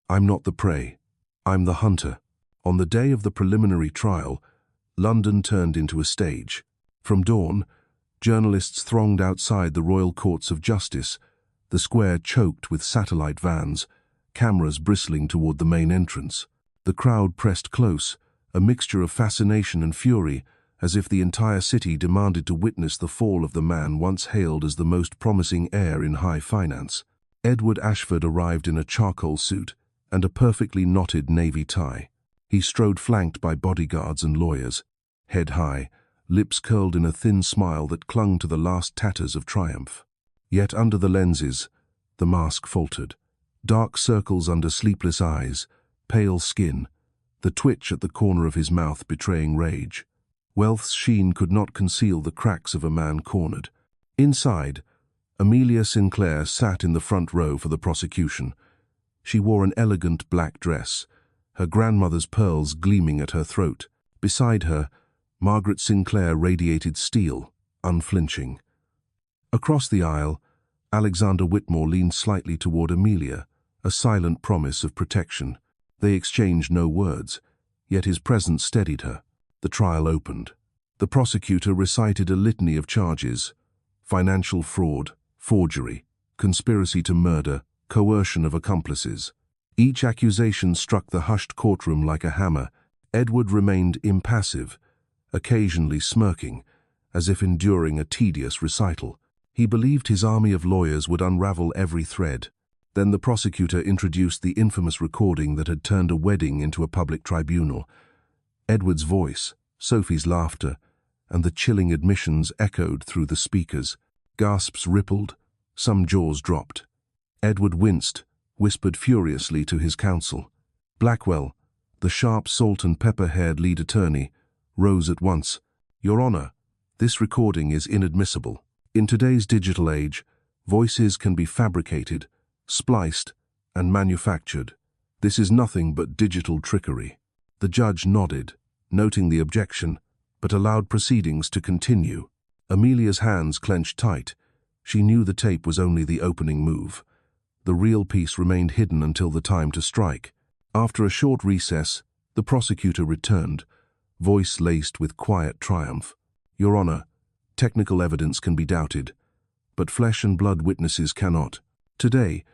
I'm not the prey. I'm the hunter." On the day of the preliminary trial, London turned into a stage. From dawn, journalists thronged outside the Royal Courts of Justice, the square choked with satellite vans, cameras bristling toward the main entrance. The crowd pressed close, a mixture of fascination and fury, as if the entire city demanded to witness the fall of the man once hailed as the most promising heir in high finance. Edward Ashford arrived in a charcoal suit and a perfectly knotted navy tie. He strode flanked by bodyguards and lawyers, head high, lips curled in a thin smile that clung to the last tatters of triumph. Yet under the lenses, the mask faltered. Dark circles under sleepless eyes, pale skin, the twitch at the corner of his mouth betraying rage. Wealth's sheen could not conceal the cracks of a man cornered. Inside, Amelia Sinclair sat in the front row for the prosecution. She wore an elegant black dress, her grandmother's pearls gleaming at her throat. Beside her, Margaret Sinclair radiated steel, unflinching. Across the aisle, Alexander Whitmore leaned slightly toward Amelia, a silent promise of protection. They exchanged no words, yet his presence steadied her. The trial opened. The prosecutor recited a litany of charges: financial fraud, forgery, conspiracy to murder, coercion of accomplices. Each accusation struck the hushed courtroom like a hammer. Edward remained impassive, occasionally smirking, as if enduring a tedious recital. He believed his army of lawyers would unravel every thread. Then the prosecutor introduced the infamous recording that had turned a wedding into a public tribunal. Edward's voice, Sophie's laughter, and the chilling admissions echoed through the speakers. Gasps rippled, some jaws dropped. Edward winced, whispered furiously to his counsel. Blackwell, the sharp salt and pepper-haired lead attorney, rose at once. "Your Honor, this recording is inadmissible. In today's digital age, voices can be fabricated, spliced, and manufactured. This is nothing but digital trickery." The judge nodded, noting the objection, but allowed proceedings to continue. Amelia's hands clenched tight. She knew the tape was only the opening move. The real piece remained hidden until the time to strike. After a short recess, the prosecutor returned, voice laced with quiet triumph. "Your Honor, technical evidence can be doubted, but flesh and blood witnesses cannot. Today,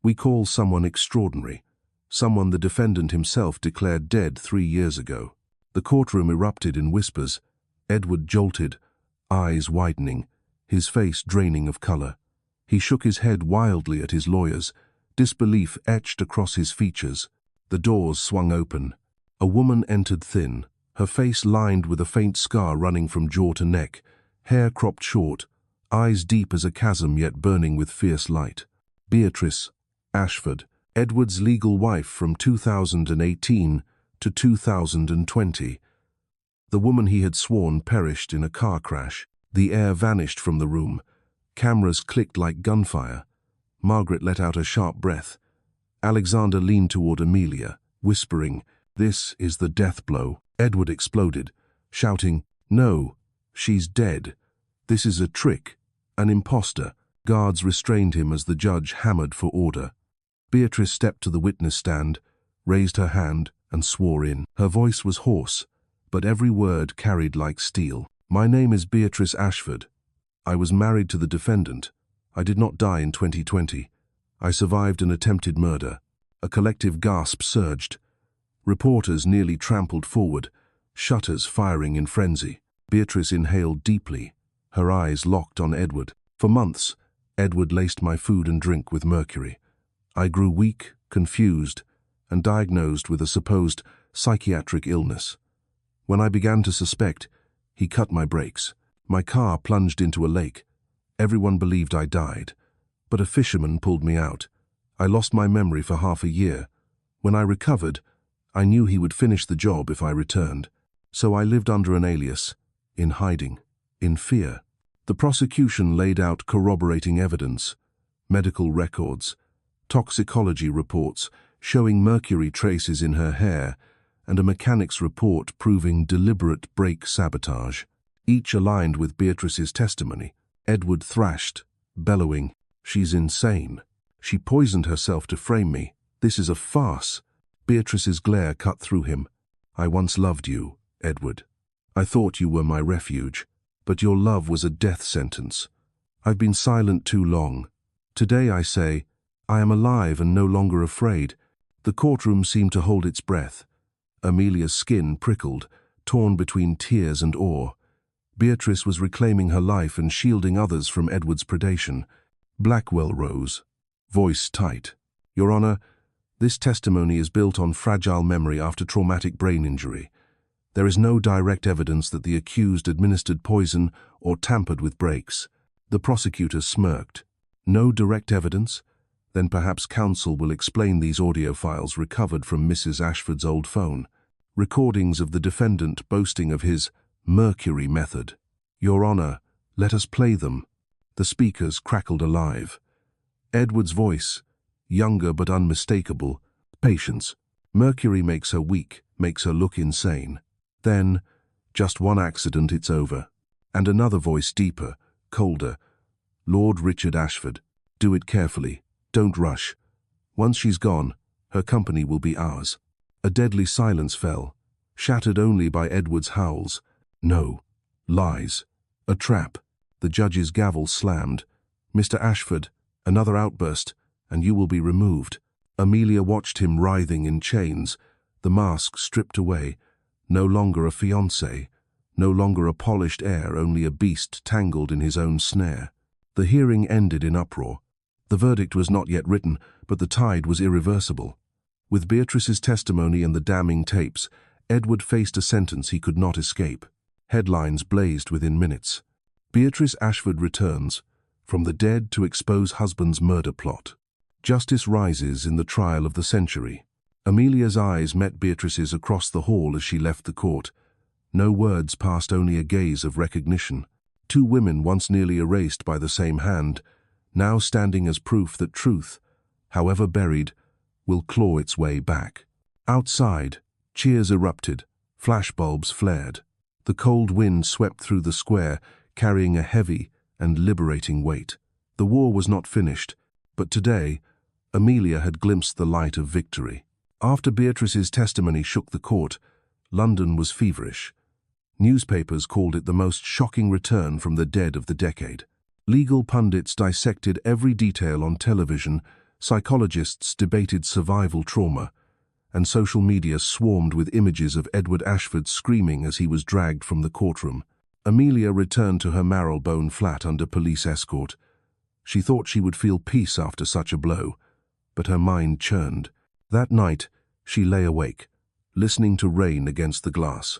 we call someone extraordinary, someone the defendant himself declared dead 3 years ago." The courtroom erupted in whispers. Edward jolted, eyes widening, his face draining of color. He shook his head wildly at his lawyers, disbelief etched across his features. The doors swung open. A woman entered thin, her face lined with a faint scar running from jaw to neck, hair cropped short, eyes deep as a chasm yet burning with fierce light. Beatrice, Ashford, Edward's legal wife from 2018 to to 2020. The woman he had sworn perished in a car crash. The air vanished from the room. Cameras clicked like gunfire. Margaret let out a sharp breath. Alexander leaned toward Amelia, whispering, "This is the death blow." Edward exploded, shouting, "No, she's dead. This is a trick, an impostor." Guards restrained him as the judge hammered for order. Beatrice stepped to the witness stand, raised her hand, and swore in. Her voice was hoarse, but every word carried like steel. "My name is Beatrice Ashford. I was married to the defendant. I did not die in 2020. I survived an attempted murder." A collective gasp surged. Reporters nearly trampled forward, shutters firing in frenzy. Beatrice inhaled deeply, her eyes locked on Edward. "For months, Edward laced my food and drink with mercury. I grew weak, confused, and diagnosed with a supposed psychiatric illness. When I began to suspect, he cut my brakes. My car plunged into a lake. Everyone believed I died, but a fisherman pulled me out. I lost my memory for half a year. When I recovered, I knew he would finish the job if I returned. So I lived under an alias, in hiding, in fear." The prosecution laid out corroborating evidence, medical records, toxicology reports showing mercury traces in her hair, and a mechanic's report proving deliberate brake sabotage. Each aligned with Beatrice's testimony. Edward thrashed, bellowing, "She's insane. She poisoned herself to frame me. This is a farce." Beatrice's glare cut through him. "I once loved you, Edward. I thought you were my refuge, but your love was a death sentence. I've been silent too long. Today I say, I am alive and no longer afraid." The courtroom seemed to hold its breath. Amelia's skin prickled, torn between tears and awe. Beatrice was reclaiming her life and shielding others from Edward's predation. Blackwell rose, voice tight. "Your Honor, this testimony is built on fragile memory after traumatic brain injury. There is no direct evidence that the accused administered poison or tampered with brakes." The prosecutor smirked. "No direct evidence? Then perhaps counsel will explain these audio files recovered from Mrs. Ashford's old phone. Recordings of the defendant boasting of his mercury method. Your Honor, let us play them." The speakers crackled alive. Edward's voice, younger but unmistakable, "Patience. Mercury makes her weak, makes her look insane. Then, just one accident, it's over." And another voice, deeper, colder, "Lord Richard Ashford, do it carefully. Don't rush. Once she's gone, her company will be ours." A deadly silence fell, shattered only by Edward's howls. "No. Lies. A trap." The judge's gavel slammed. "Mr. Ashford, another outburst, and you will be removed." Amelia watched him writhing in chains, the mask stripped away. No longer a fiancé, no longer a polished heir, only a beast tangled in his own snare. The hearing ended in uproar. The verdict was not yet written, but the tide was irreversible. With Beatrice's testimony and the damning tapes, Edward faced a sentence he could not escape. Headlines blazed within minutes. "Beatrice Ashford returns, from the dead to expose husband's murder plot." Justice rises in the trial of the century. Amelia's eyes met Beatrice's across the hall as she left the court. No words passed, only a gaze of recognition. Two women once nearly erased by the same hand, now standing as proof that truth, however buried, will claw its way back. Outside, cheers erupted, flashbulbs flared. The cold wind swept through the square, carrying a heavy and liberating weight. The war was not finished, but today, Amelia had glimpsed the light of victory. After Beatrice's testimony shook the court, London was feverish. Newspapers called it the most shocking return from the dead of the decade. Legal pundits dissected every detail on television, psychologists debated survival trauma, and social media swarmed with images of Edward Ashford screaming as he was dragged from the courtroom. Amelia returned to her Marylebone flat under police escort. She thought she would feel peace after such a blow, but her mind churned. That night, she lay awake, listening to rain against the glass,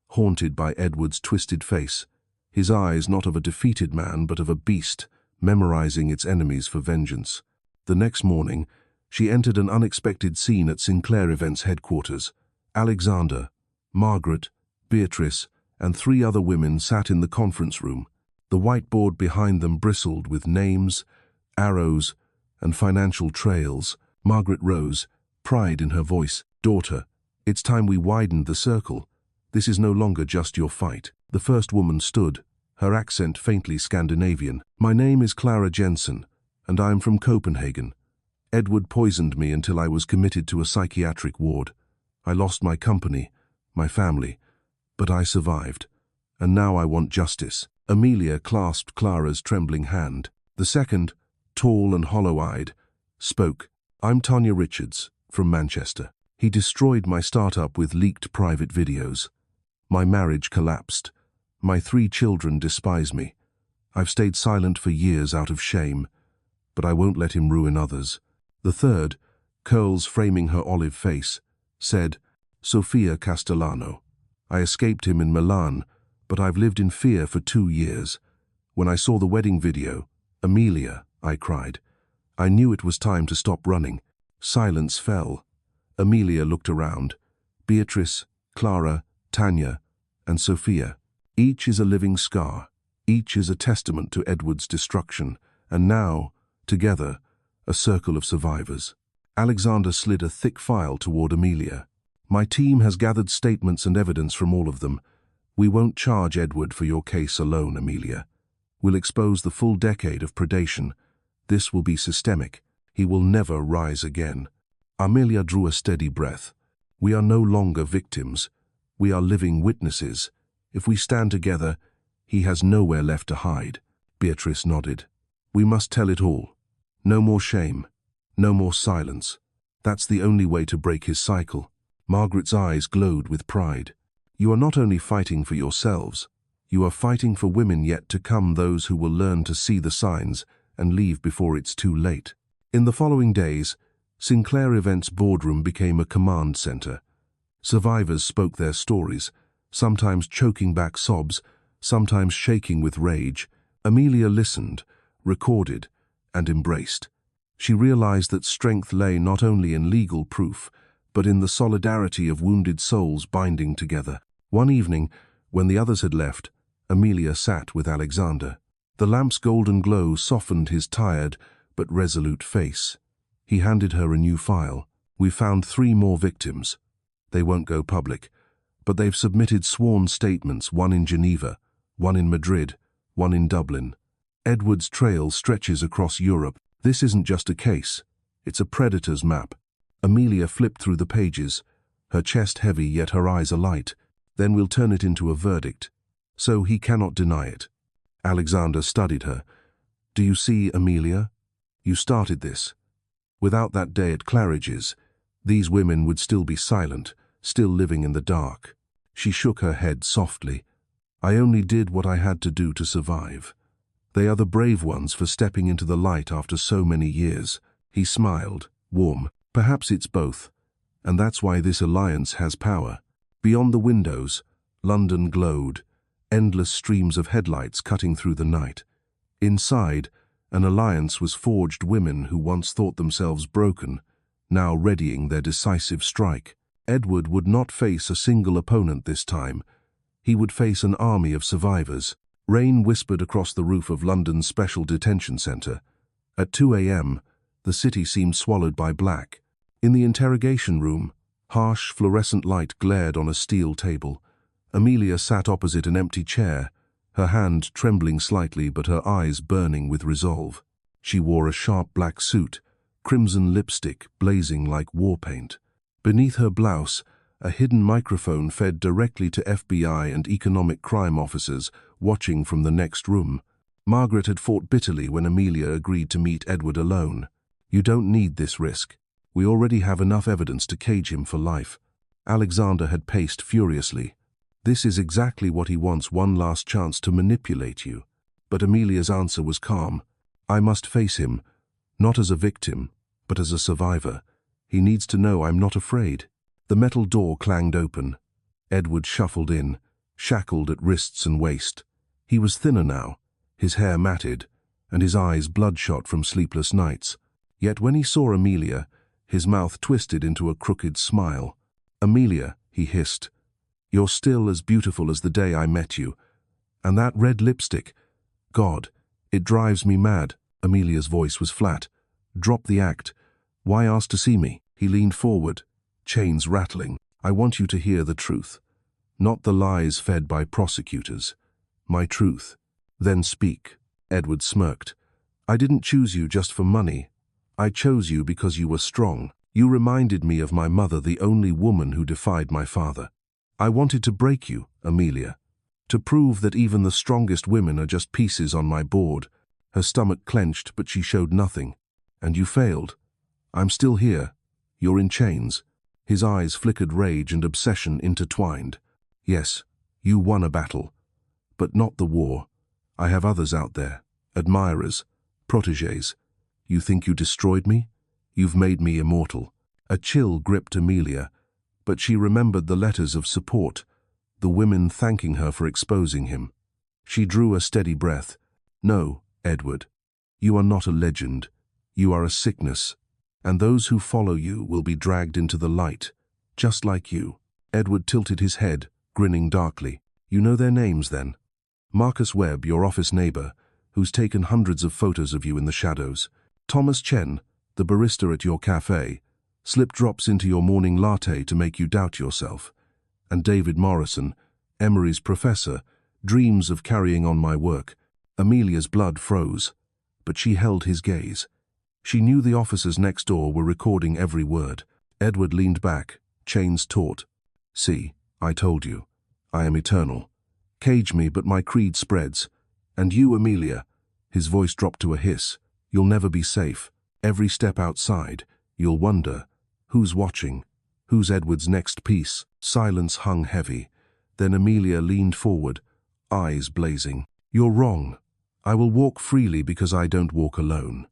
haunted by Edward's twisted face, his eyes not of a defeated man but of a beast, memorizing its enemies for vengeance. The next morning, she entered an unexpected scene at Sinclair Events headquarters. Alexander, Margaret, Beatrice, and 3 other women sat in the conference room. The whiteboard behind them bristled with names, arrows, and financial trails. Margaret rose, pride in her voice. "Daughter, it's time we widened the circle. This is no longer just your fight." The first woman stood, her accent faintly Scandinavian. "My name is Clara Jensen, and I am from Copenhagen. Edward poisoned me until I was committed to a psychiatric ward. I lost my company, my family, but I survived, and now I want justice." Amelia clasped Clara's trembling hand. The second, tall and hollow-eyed, spoke. "I'm Tanya Richards, from Manchester. He destroyed my startup with leaked private videos. My marriage collapsed. My 3 children despise me. I've stayed silent for years out of shame, but I won't let him ruin others." The third, curls framing her olive face, said, "Sofia Castellano. I escaped him in Milan, but I've lived in fear for 2 years. When I saw the wedding video, 'Amelia,' I cried. I knew it was time to stop running." Silence fell. Amelia looked around. Beatrice, Clara, Tanya, and Sophia. Each is a living scar. Each is a testament to Edward's destruction. And now, together, a circle of survivors. Alexander slid a thick file toward Amelia. "My team has gathered statements and evidence from all of them. We won't charge Edward for your case alone, Amelia. We'll expose the full decade of predation. This will be systemic. He will never rise again." Amelia drew a steady breath. "We are no longer victims. We are living witnesses. If we stand together, he has nowhere left to hide." Beatrice nodded. "We must tell it all. No more shame. No more silence. That's the only way to break his cycle." Margaret's eyes glowed with pride. "You are not only fighting for yourselves, you are fighting for women yet to come, those who will learn to see the signs and leave before it's too late." In the following days, Sinclair Events boardroom became a command center. Survivors spoke their stories, sometimes choking back sobs, sometimes shaking with rage. Amelia listened, recorded, and embraced. She realized that strength lay not only in legal proof, but in the solidarity of wounded souls binding together. One evening, when the others had left, Amelia sat with Alexander. The lamp's golden glow softened his tired but resolute face. He handed her a new file. "We found 3 more victims. They won't go public, but they've submitted sworn statements, one in Geneva, one in Madrid, one in Dublin. Edward's trail stretches across Europe. This isn't just a case. It's a predator's map." Amelia flipped through the pages, her chest heavy yet her eyes alight. "Then we'll turn it into a verdict. So he cannot deny it." Alexander studied her. "Do you see, Amelia? You started this. Without that day at Claridge's, these women would still be silent, still living in the dark." She shook her head softly. "I only did what I had to do to survive. They are the brave ones for stepping into the light after so many years." He smiled, warm. "Perhaps it's both, and that's why this alliance has power." Beyond the windows, London glowed, endless streams of headlights cutting through the night. Inside, an alliance was forged, women who once thought themselves broken, now readying their decisive strike. Edward would not face a single opponent this time. He would face an army of survivors. Rain whispered across the roof of London's Special Detention Centre. At 2 a.m., the city seemed swallowed by black. In the interrogation room, harsh fluorescent light glared on a steel table. Amelia sat opposite an empty chair, her hand trembling slightly but her eyes burning with resolve. She wore a sharp black suit, crimson lipstick blazing like war paint. Beneath her blouse, a hidden microphone fed directly to FBI and economic crime officers watching from the next room. Margaret had fought bitterly when Amelia agreed to meet Edward alone. "You don't need this risk. We already have enough evidence to cage him for life." Alexander had paced furiously. "This is exactly what he wants, one last chance to manipulate you." But Amelia's answer was calm. "I must face him, not as a victim, but as a survivor. He needs to know I'm not afraid." The metal door clanged open. Edward shuffled in, shackled at wrists and waist. He was thinner now, his hair matted, and his eyes bloodshot from sleepless nights. Yet when he saw Amelia, his mouth twisted into a crooked smile. "Amelia," he hissed. "You're still as beautiful as the day I met you. And that red lipstick, God, it drives me mad." Amelia's voice was flat. "Drop the act. Why ask to see me?" He leaned forward, chains rattling. "I want you to hear the truth. Not the lies fed by prosecutors. My truth. Then speak." Edward smirked. "I didn't choose you just for money. I chose you because you were strong. You reminded me of my mother, the only woman who defied my father. I wanted to break you, Amelia, to prove that even the strongest women are just pieces on my board." Her stomach clenched, but she showed nothing. "And you failed. I'm still here. You're in chains." His eyes flickered, rage and obsession intertwined. "Yes, you won a battle, but not the war. I have others out there, admirers, protégés. You think you destroyed me? You've made me immortal." A chill gripped Amelia, but she remembered the letters of support, the women thanking her for exposing him. She drew a steady breath. "No, Edward, you are not a legend. You are a sickness, and those who follow you will be dragged into the light, just like you." Edward tilted his head, grinning darkly. "You know their names, then? Marcus Webb, your office neighbor, who's taken hundreds of photos of you in the shadows. Thomas Chen, the barista at your cafe, slip drops into your morning latte to make you doubt yourself. And David Morrison, Emory's professor, dreams of carrying on my work." Amelia's blood froze, but she held his gaze. She knew the officers next door were recording every word. Edward leaned back, chains taut. "See, I told you. I am eternal. Cage me, but my creed spreads. And you, Amelia," his voice dropped to a hiss, "you'll never be safe. Every step outside, you'll wonder, who's watching? Who's Edward's next piece?" Silence hung heavy. Then Amelia leaned forward, eyes blazing. "You're wrong. I will walk freely because I don't walk alone.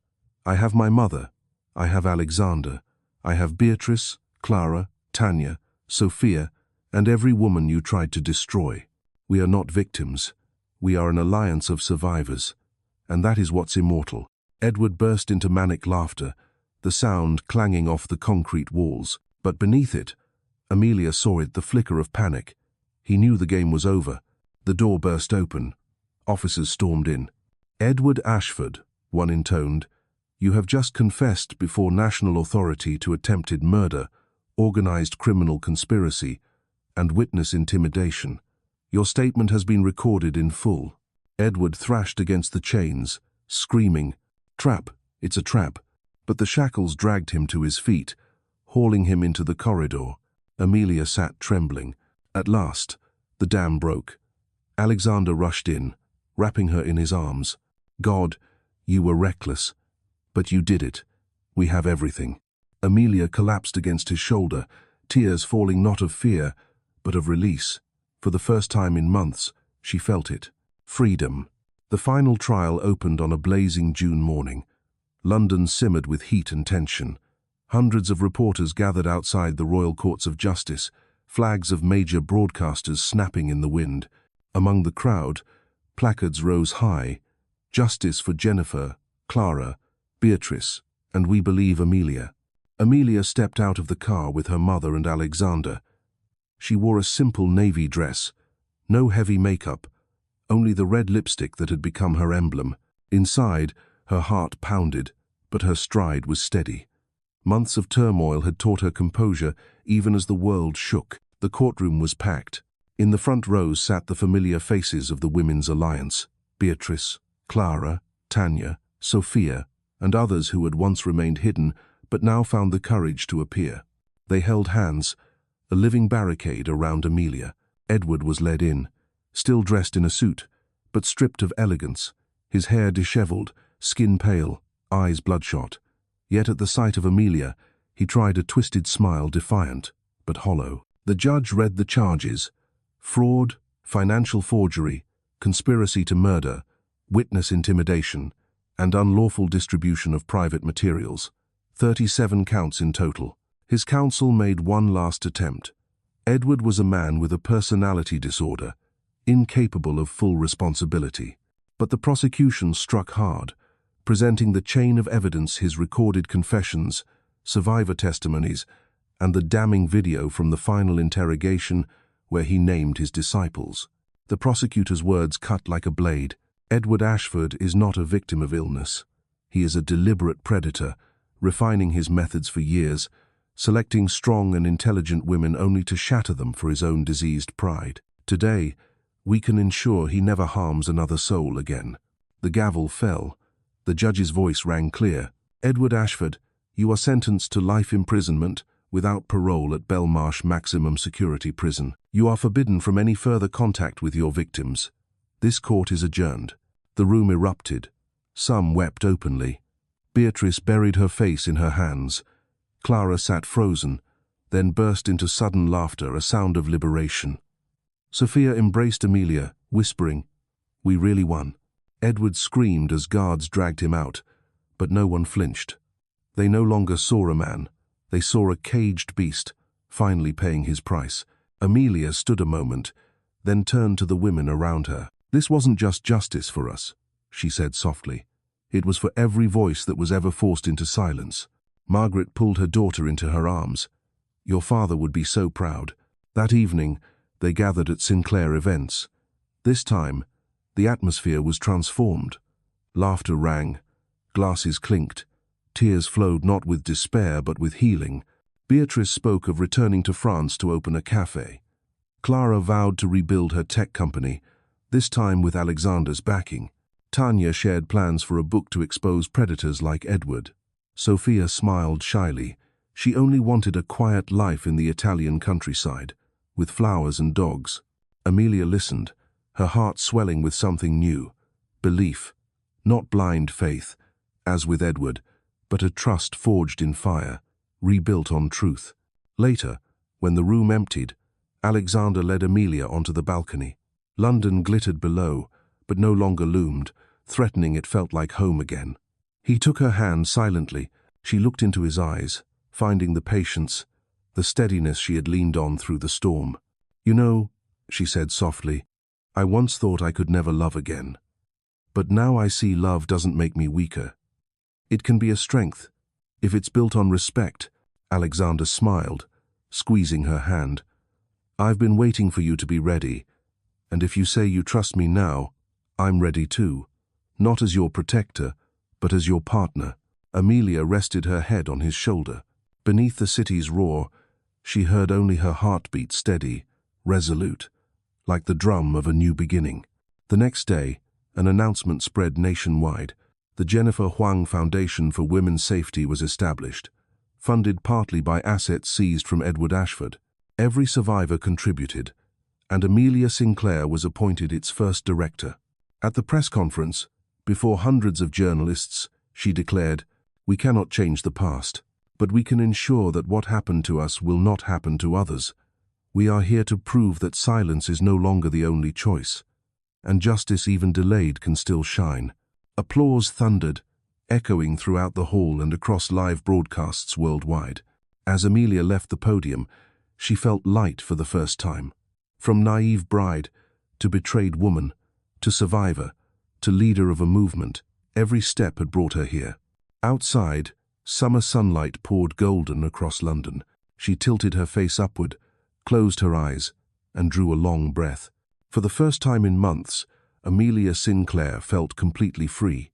I have my mother. I have Alexander. I have Beatrice, Clara, Tanya, Sophia, and every woman you tried to destroy. We are not victims. We are an alliance of survivors. And that is what's immortal." Edward burst into manic laughter, the sound clanging off the concrete walls. But beneath it, Amelia saw it, the flicker of panic. He knew the game was over. The door burst open. Officers stormed in. "Edward Ashford," one intoned, "you have just confessed before national authority to attempted murder, organized criminal conspiracy, and witness intimidation. Your statement has been recorded in full." Edward thrashed against the chains, screaming, "Trap! It's a trap!" But the shackles dragged him to his feet, hauling him into the corridor. Amelia sat trembling. At last, the dam broke. Alexander rushed in, wrapping her in his arms. "God, you were reckless. But you did it. We have everything." Amelia collapsed against his shoulder, tears falling not of fear, but of release. For the first time in months, she felt it. Freedom. The final trial opened on a blazing June morning. London simmered with heat and tension. Hundreds of reporters gathered outside the Royal Courts of Justice, flags of major broadcasters snapping in the wind. Among the crowd, placards rose high: "Justice for Jennifer, Clara, Beatrice, and we believe Amelia." Amelia stepped out of the car with her mother and Alexander. She wore a simple navy dress, no heavy makeup, only the red lipstick that had become her emblem. Inside, her heart pounded, but her stride was steady. Months of turmoil had taught her composure, even as the world shook. The courtroom was packed. In the front rows sat the familiar faces of the Women's Alliance: Beatrice, Clara, Tanya, Sophia, and others who had once remained hidden, but now found the courage to appear. They held hands, a living barricade around Amelia. Edward was led in, still dressed in a suit, but stripped of elegance, his hair disheveled, skin pale, eyes bloodshot. Yet at the sight of Amelia, he tried a twisted smile, defiant, but hollow. The judge read the charges: fraud, financial forgery, conspiracy to murder, witness intimidation, and unlawful distribution of private materials. 37 counts in total. His counsel made one last attempt. Edward was a man with a personality disorder, incapable of full responsibility. But the prosecution struck hard, presenting the chain of evidence: his recorded confessions, survivor testimonies, and the damning video from the final interrogation where he named his disciples. The prosecutor's words cut like a blade. Edward Ashford is not a victim of illness. He is a deliberate predator, refining his methods for years, selecting strong and intelligent women only to shatter them for his own diseased pride. Today, we can ensure he never harms another soul again. The gavel fell. The judge's voice rang clear. Edward Ashford, you are sentenced to life imprisonment without parole at Belmarsh Maximum Security Prison. You are forbidden from any further contact with your victims. This court is adjourned. The room erupted. Some wept openly. Beatrice buried her face in her hands. Clara sat frozen, then burst into sudden laughter, a sound of liberation. Sophia embraced Amelia, whispering, "We really won." Edward screamed as guards dragged him out, but no one flinched. They no longer saw a man. They saw a caged beast, finally paying his price. Amelia stood a moment, then turned to the women around her. "This wasn't just justice for us," she said softly. "It was for every voice that was ever forced into silence." Margaret pulled her daughter into her arms. "Your father would be so proud." That evening, they gathered at Sinclair events. This time, the atmosphere was transformed. Laughter rang, glasses clinked, tears flowed not with despair but with healing. Beatrice spoke of returning to France to open a cafe. Clara vowed to rebuild her tech company, this time with Alexander's backing. Tanya shared plans for a book to expose predators like Edward. Sophia smiled shyly. She only wanted a quiet life in the Italian countryside, with flowers and dogs. Amelia listened, her heart swelling with something new. Belief, not blind faith, as with Edward, but a trust forged in fire, rebuilt on truth. Later, when the room emptied, Alexander led Amelia onto the balcony. London glittered below, but no longer loomed, threatening. It felt like home again. He took her hand silently. She looked into his eyes, finding the patience, the steadiness she had leaned on through the storm. "You know," she said softly, "I once thought I could never love again. But now I see love doesn't make me weaker. It can be a strength, if it's built on respect." Alexander smiled, squeezing her hand. "I've been waiting for you to be ready, and if you say you trust me now, I'm ready too. Not as your protector, but as your partner." Amelia rested her head on his shoulder. Beneath the city's roar, she heard only her heartbeat, steady, resolute, like the drum of a new beginning. The next day, an announcement spread nationwide. The Jennifer Huang Foundation for Women's Safety was established, funded partly by assets seized from Edward Ashford. Every survivor contributed, and Amelia Sinclair was appointed its first director. At the press conference, before hundreds of journalists, she declared, "We cannot change the past, but we can ensure that what happened to us will not happen to others. We are here to prove that silence is no longer the only choice, and justice, even delayed, can still shine." Applause thundered, echoing throughout the hall and across live broadcasts worldwide. As Amelia left the podium, she felt light for the first time. From naive bride, to betrayed woman, to survivor, to leader of a movement, every step had brought her here. Outside, summer sunlight poured golden across London. She tilted her face upward, closed her eyes, and drew a long breath. For the first time in months, Amelia Sinclair felt completely free.